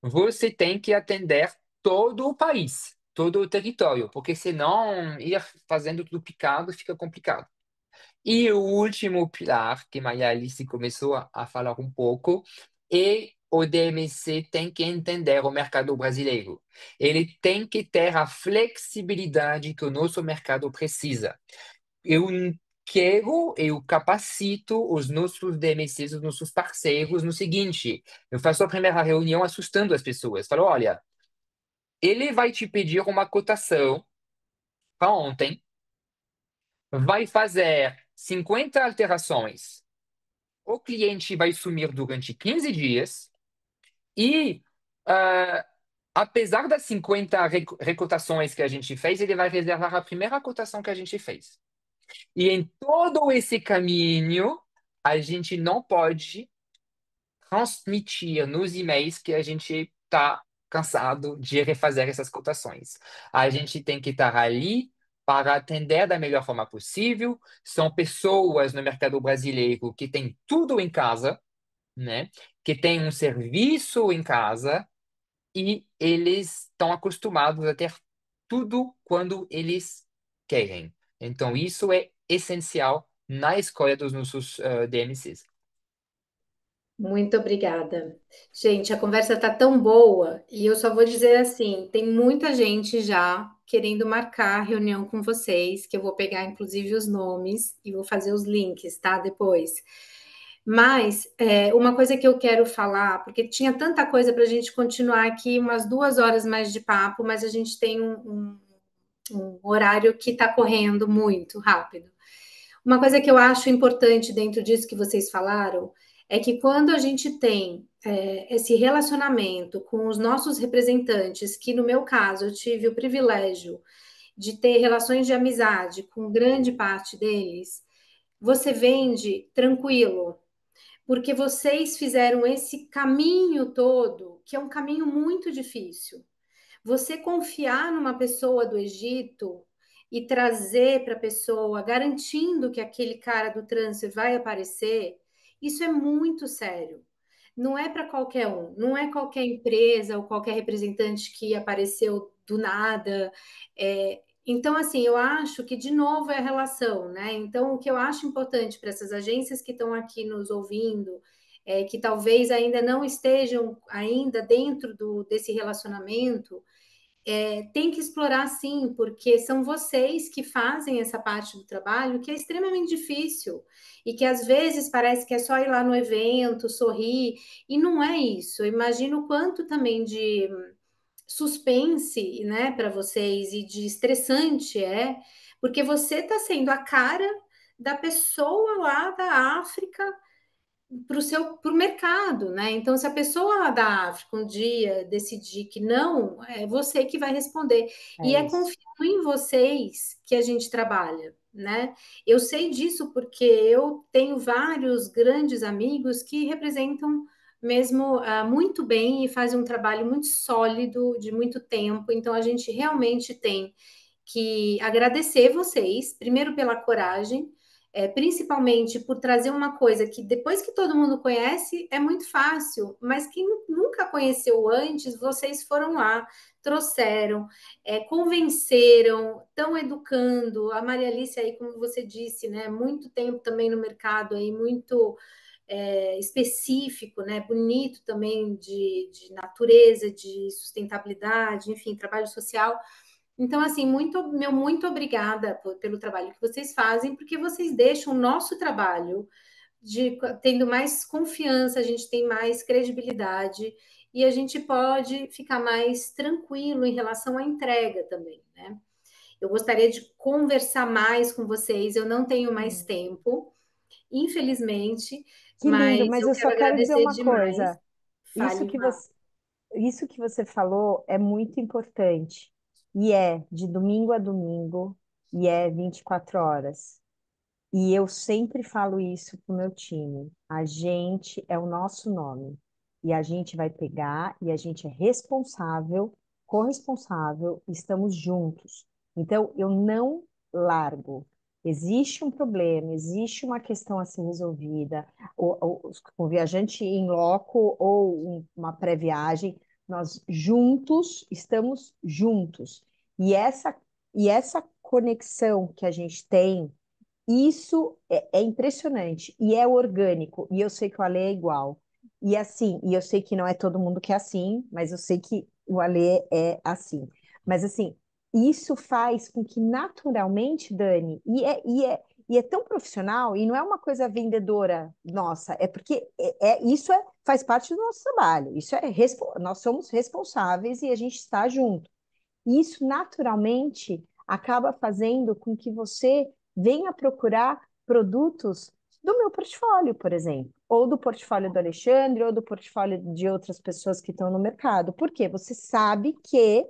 Você tem que atender todo o país, todo o território, porque senão ir fazendo tudo picado fica complicado. E o último pilar, que Maria Alice começou a falar um pouco, é o DMC tem que entender o mercado brasileiro. Ele tem que ter a flexibilidade que o nosso mercado precisa. Eu eu capacito os nossos DMCs, os nossos parceiros no seguinte: eu faço a primeira reunião assustando as pessoas. Falo, olha, ele vai te pedir uma cotação para ontem, vai fazer 50 alterações. O cliente vai sumir durante 15 dias e, ah, apesar das 50 recotações que a gente fez, ele vai reservar a primeira cotação que a gente fez. E em todo esse caminho, a gente não pode transmitir nos e-mails que a gente está cansado de refazer essas cotações. A gente tem que estar ali para atender da melhor forma possível. São pessoas no mercado brasileiro que têm tudo em casa, né? Que têm um serviço em casa e eles estão acostumados a ter tudo quando eles querem. Então, isso é essencial na escolha dos nossos DMCs. Muito obrigada. Gente, a conversa está tão boa e eu só vou dizer assim, tem muita gente já querendo marcar reunião com vocês, que eu vou pegar inclusive os nomes e vou fazer os links, tá? Depois. Mas uma coisa que eu quero falar, porque tinha tanta coisa para a gente continuar aqui, umas 2 horas mais de papo, mas a gente tem um horário que está correndo muito rápido. Uma coisa que eu acho importante dentro disso que vocês falaram é que quando a gente tem esse relacionamento com os nossos representantes, que no meu caso eu tive o privilégio de ter relações de amizade com grande parte deles, você vende tranquilo, porque vocês fizeram esse caminho todo, que é um caminho muito difícil. Você confiar numa pessoa do Egito e trazer para a pessoa, garantindo que aquele cara do trânsito vai aparecer, isso é muito sério. Não é para qualquer um, não é qualquer empresa ou qualquer representante que apareceu do nada. Então, assim, eu acho que, de novo, é a relação, né? Então, o que eu acho importante para essas agências que estão aqui nos ouvindo, que talvez ainda não estejam ainda dentro desse relacionamento, tem que explorar sim, porque são vocês que fazem essa parte do trabalho que é extremamente difícil e que às vezes parece que é só ir lá no evento, sorrir, e não é isso. Eu imagino o quanto também de suspense, né, para vocês e de estressante porque você está sendo a cara da pessoa lá da África para o mercado, né? Então, se a pessoa da África um dia decidir que não, é você que vai responder. E É é isso. confiando em vocês que a gente trabalha, né? Eu sei disso porque eu tenho vários grandes amigos que representam mesmo muito bem e fazem um trabalho muito sólido de muito tempo. Então, a gente realmente tem que agradecer vocês, primeiro pela coragem, principalmente por trazer uma coisa que depois que todo mundo conhece é muito fácil, mas quem nunca conheceu antes, vocês foram lá, trouxeram, convenceram, estão educando. A Maria Alice aí, como você disse, né, muito tempo também no mercado aí, muito específico, né, bonito também de natureza, de sustentabilidade, enfim, trabalho social. Então, assim, muito obrigada pelo trabalho que vocês fazem, porque vocês deixam o nosso trabalho tendo mais confiança, a gente tem mais credibilidade e a gente pode ficar mais tranquilo em relação à entrega também, né? Eu gostaria de conversar mais com vocês, eu não tenho mais Hum. tempo, infelizmente, Que lindo, mas mas eu eu só quero quero dizer agradecer uma demais. coisa. Isso Fale que lá. você, isso que você falou é muito importante. E é de domingo a domingo, e é 24 horas. E eu sempre falo isso para o meu time. A gente é o nosso nome. E a gente vai pegar e a gente é responsável, corresponsável, estamos juntos. Então, eu não largo. Existe um problema, existe uma questão a ser resolvida. O viajante em loco ou uma pré-viagem, nós juntos, estamos juntos. E essa conexão que a gente tem isso é impressionante e é orgânico, e eu sei que o Ale é igual. E assim, e eu sei que não é todo mundo que é assim, mas eu sei que o Alê é assim. Mas assim, isso faz com que naturalmente, Dani, e é tão profissional, e não é uma coisa vendedora nossa, é porque faz parte do nosso trabalho. Nós somos responsáveis e a gente está junto. E isso naturalmente acaba fazendo com que você venha procurar produtos do meu portfólio, por exemplo, ou do portfólio do Alexandre, ou do portfólio de outras pessoas que estão no mercado. Porque você sabe que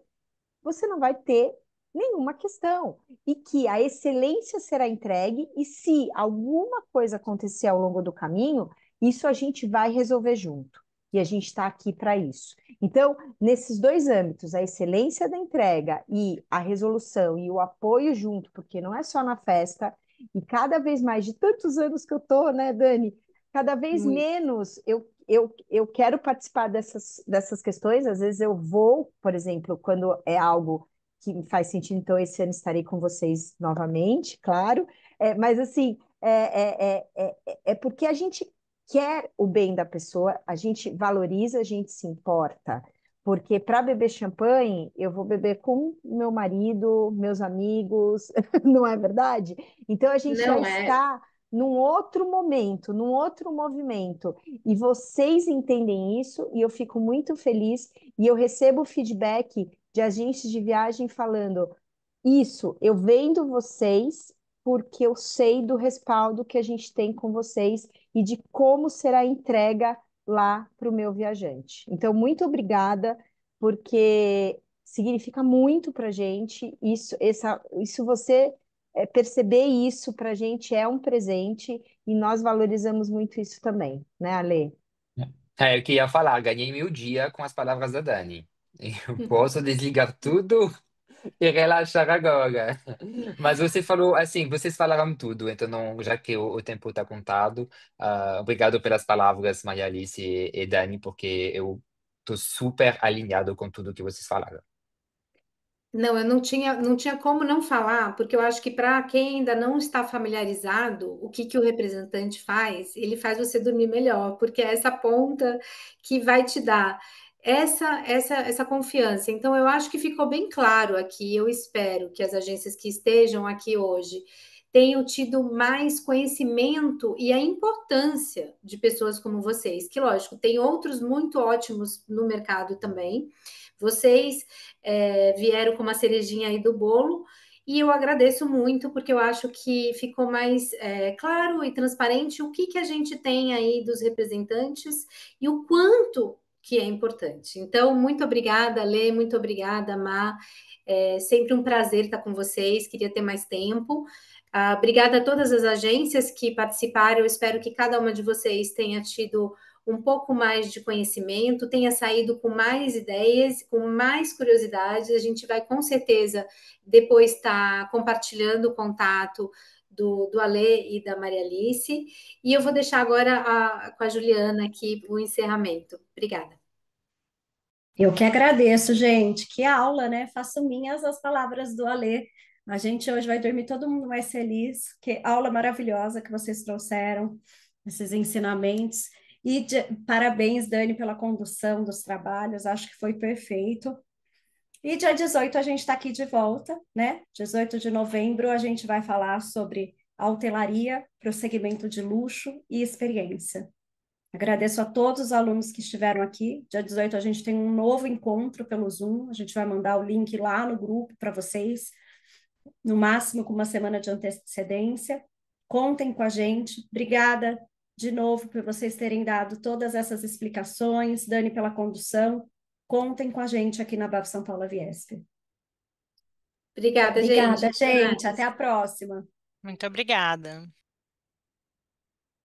você não vai ter nenhuma questão e que a excelência será entregue e se alguma coisa acontecer ao longo do caminho, isso a gente vai resolver junto. E a gente está aqui para isso. Então, nesses dois âmbitos, a excelência da entrega e a resolução e o apoio junto, porque não é só na festa, e cada vez mais, de tantos anos que eu estou, né, Dani? Cada vez Muito. menos eu quero participar dessas questões. Às vezes eu vou, por exemplo, quando é algo que me faz sentido, então esse ano estarei com vocês novamente, claro. Mas assim, é porque a gente quer o bem da pessoa, a gente valoriza, a gente se importa. Porque para beber champanhe, eu vou beber com meu marido, meus amigos, não é verdade? Então a gente já Não é. está num outro momento, num outro movimento. E vocês entendem isso, e eu fico muito feliz. E eu recebo feedback de agentes de viagem falando: isso, eu vendo vocês porque eu sei do respaldo que a gente tem com vocês e de como será a entrega lá para o meu viajante. Então, muito obrigada, porque significa muito para a gente. Isso você perceber isso para a gente é um presente e nós valorizamos muito isso também, né, Ale? Eu queria falar, ganhei meu dia com as palavras da Dani. Eu posso desligar tudo e relaxar agora. Mas você falou, assim, vocês falaram tudo, então não, já que o tempo está contado, obrigado pelas palavras, Maria Alice e Dani, porque eu estou super alinhado com tudo que vocês falaram. Não, eu não tinha como não falar, porque eu acho que para quem ainda não está familiarizado, o que que o representante faz? Ele faz você dormir melhor, porque é essa ponta que vai te dar essa confiança. Então, eu acho que ficou bem claro aqui. Eu espero que as agências que estejam aqui hoje tenham tido mais conhecimento e a importância de pessoas como vocês, que, lógico, tem outros muito ótimos no mercado também. Vocês vieram com uma cerejinha aí do bolo. E eu agradeço muito, porque eu acho que ficou mais claro e transparente o que, que a gente tem aí dos representantes e o quanto que é importante. Então, muito obrigada, Lê, muito obrigada, Má. É sempre um prazer estar com vocês, queria ter mais tempo. Obrigada a todas as agências que participaram. Eu espero que cada uma de vocês tenha tido um pouco mais de conhecimento, tenha saído com mais ideias, com mais curiosidades. A gente vai com certeza depois estar compartilhando o contato do Alê e da Maria Alice. E eu vou deixar agora com a Juliana aqui o encerramento. Obrigada. Eu que agradeço, gente. Que aula, né? Faço minhas as palavras do Alê. A gente hoje vai dormir todo mundo mais feliz. Que aula maravilhosa que vocês trouxeram, esses ensinamentos. Parabéns, Dani, pela condução dos trabalhos. Acho que foi perfeito. E dia 18 a gente está aqui de volta, né? 18 de novembro a gente vai falar sobre a hotelaria para o segmento de luxo e experiência. Agradeço a todos os alunos que estiveram aqui. Dia 18 a gente tem um novo encontro pelo Zoom. A gente vai mandar o link lá no grupo para vocês, no máximo com uma semana de antecedência. Contem com a gente. Obrigada de novo por vocês terem dado todas essas explicações. Dani, pela condução. Contem com a gente aqui na BAF São Paulo Viesp. Obrigada, gente. Obrigada, Até gente. mais. Até a próxima. Muito obrigada.